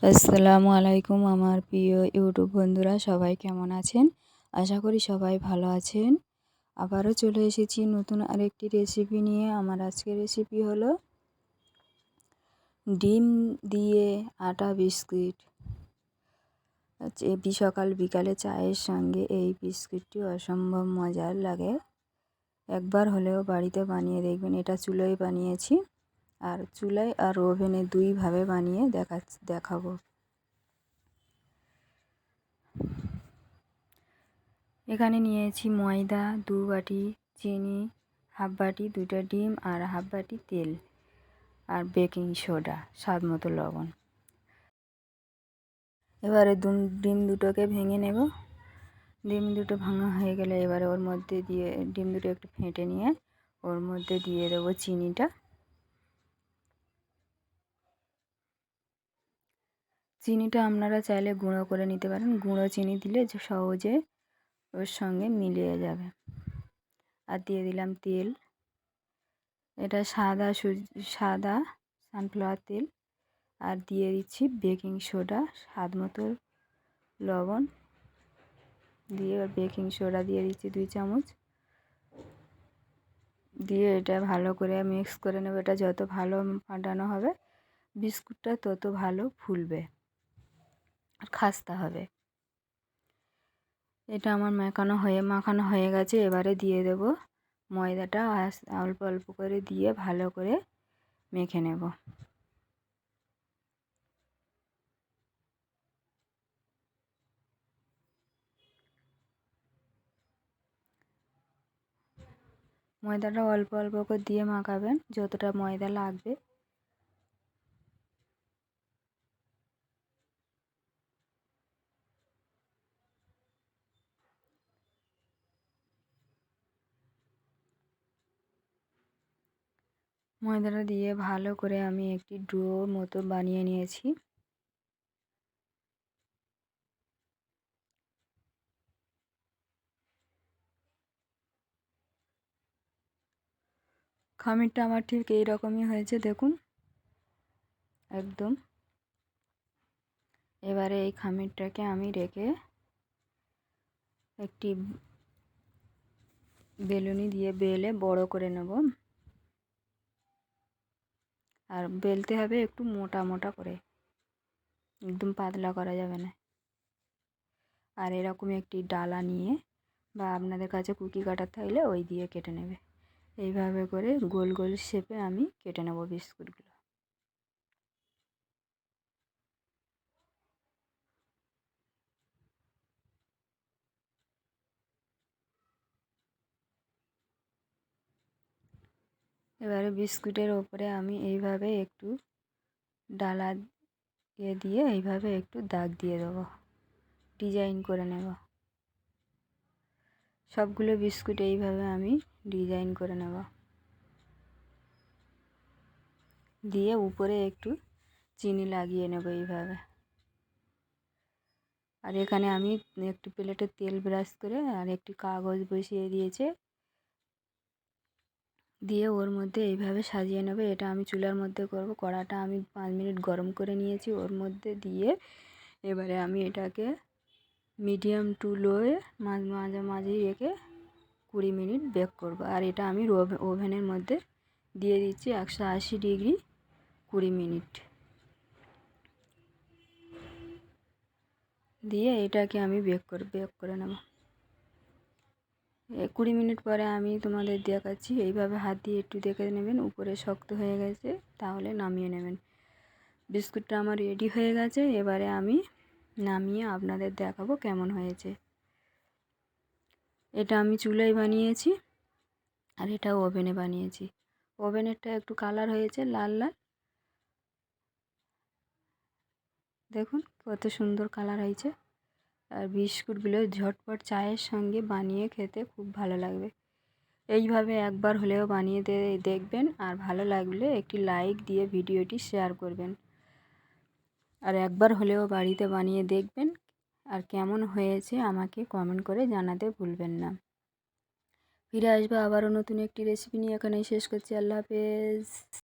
আসসালামু আলাইকুম আমার প্রিয় ইউটিউব বন্ধুরা, সবাই কেমন আছেন? আশা করি সবাই ভালো আছেন। আবারও চলে এসেছি নতুন আরেকটি রেসিপি নিয়ে। আমার আজকের রেসিপি হলো ডিম দিয়ে আটা বিস্কুট। সকাল বিকালে চায়ের সঙ্গে এই বিস্কুটটি অসম্ভব মজার লাগে। একবার হলেও বাড়িতে বানিয়ে দেখবেন। এটা চুলোয় বানিয়েছি, আর চুলায় আর ওভেনে দুইভাবে বানিয়ে দেখাবো। এখানে নিয়েছি ময়দা 2 বাটি, চিনি হাফ বাটি, 2টা ডিম আর হাফ বাটি তেল, আর বেকিং সোডা, স্বাদ মতো লবণ। এবারে ডিম দুটোকে ভেঙে নেব। ডিম দুটো ভাঙা হয়ে গেলে এবারে ওর মধ্যে দিয়ে ডিম দুটো একটু ফেটে নিয়ে ওর মধ্যে দিয়ে দেবো চিনিটা। চিনিটা আপনারা চাইলে গুঁড়ো করে নিতে পারেন। গুঁড়ো চিনি দিলে সহজে ওর সঙ্গে মিলিয়ে যাবে। আর দিয়ে দিলাম তেল। এটা সাদা সানফ্লাওয়ার তেল। আর দিয়ে দিচ্ছি বেকিং সোডা, স্বাদ মতো লবণ দিয়ে বেকিং সোডা দিয়ে দিচ্ছি 2 চামচ। দিয়ে এটা ভালো করে মিক্স করে নেব। এটা যত ভালো ফাটানো হবে বিস্কুটটা তত ভালো ফুলবে আর খাস্তা হবে। এটা আমার মাখানো হয়ে গেছে। এবারে দিয়ে দেব ময়দাটা, অল্প অল্প করে দিয়ে ভালো করে মেখে নেব। ময়দাটা অল্প অল্প করে দিয়ে মাখাবেন, যতটা ময়দা লাগবে। ময়দাটা দিয়ে ভালো করে আমি একটি ডো মতো বানিয়ে নিয়েছি। খামিরটা আমার ঠিক এই রকমই হয়েছে, দেখুন একদম। এবারে এই খামিরটাকে আমি রেখে একটি বেলুনি দিয়ে বেলে বড় করে নেব। আর বেলতে হবে একটু মোটা মোটা করে, একদম পাতলা করা যাবে না। আর এরকম একটি ডালা নিয়ে বা আপনাদের কাছে কুকি কাটার থাকলে ওই দিয়ে কেটে নেবে। এইভাবে করে গোল গোল শেপে আমি কেটে নেব বিস্কুটগুলো। এবারে বিস্কুটের ওপরে আমি এইভাবে একটু ডালা দিয়ে এইভাবে একটু দাগ দিয়ে দেবো, ডিজাইন করে নেব। সবগুলো বিস্কুট এইভাবে আমি ডিজাইন করে নেব। দিয়ে উপরে একটু চিনি লাগিয়ে নেব এইভাবে। আর এখানে আমি একটু প্লেটে তেল ব্রাশ করে আর একটি কাগজ বসিয়ে দিয়েছে, দিয়ে ওর মধ্যে এইভাবে সাজিয়ে নেব। এটা আমি চুলার মধ্যে করব। কড়াটা আমি 5 মিনিট গরম করে নিয়েছি। ওর মধ্যে দিয়ে এবারে আমি এটাকে মিডিয়াম টু লোয়ে মাঝামাঝি রেখে 20 মিনিট বেক করব। আর এটা আমি ওভেনের মধ্যে দিয়ে দিচ্ছি 180 ডিগ্রি 20 মিনিট। দিয়ে এটাকে আমি বেক করে নেব। 20 মিনিট পরে আমি তোমাদের দেখাচ্ছি। এইভাবে হাত দিয়ে একটু দেখে নেবেন, উপরে শক্ত হয়ে গেছে তাহলে নামিয়ে নেবেন। বিস্কুটটা আমার রেডি হয়ে গেছে। এবারে আমি নামিয়ে আপনাদের দেখাবো কেমন হয়েছে। এটা আমি চুলায় বানিয়েছি আর এটা ওভেনে বানিয়েছি। ওভেনেরটা একটু কালার হয়েছে লাল লাল, দেখুন কত সুন্দর কালার হয়েছে। আর বিস্কুটগুলো ঝটপট চায়ের সঙ্গে বানিয়ে খেতে খুব ভালো লাগবে। এইভাবে একবার হলেও বানিয়ে দেখবেন, আর ভালো লাগলে একটি লাইক দিয়ে ভিডিওটি শেয়ার করবেন। আর একবার হলেও বাড়িতে বানিয়ে দেখবেন, আর কেমন হয়েছে আমাকে কমেন্ট করে জানাতে ভুলবেন না। ফিরে আসবো আবারও নতুন একটি রেসিপি নিয়ে। এখানেই শেষ করছি। আল্লাহ হাফেজ।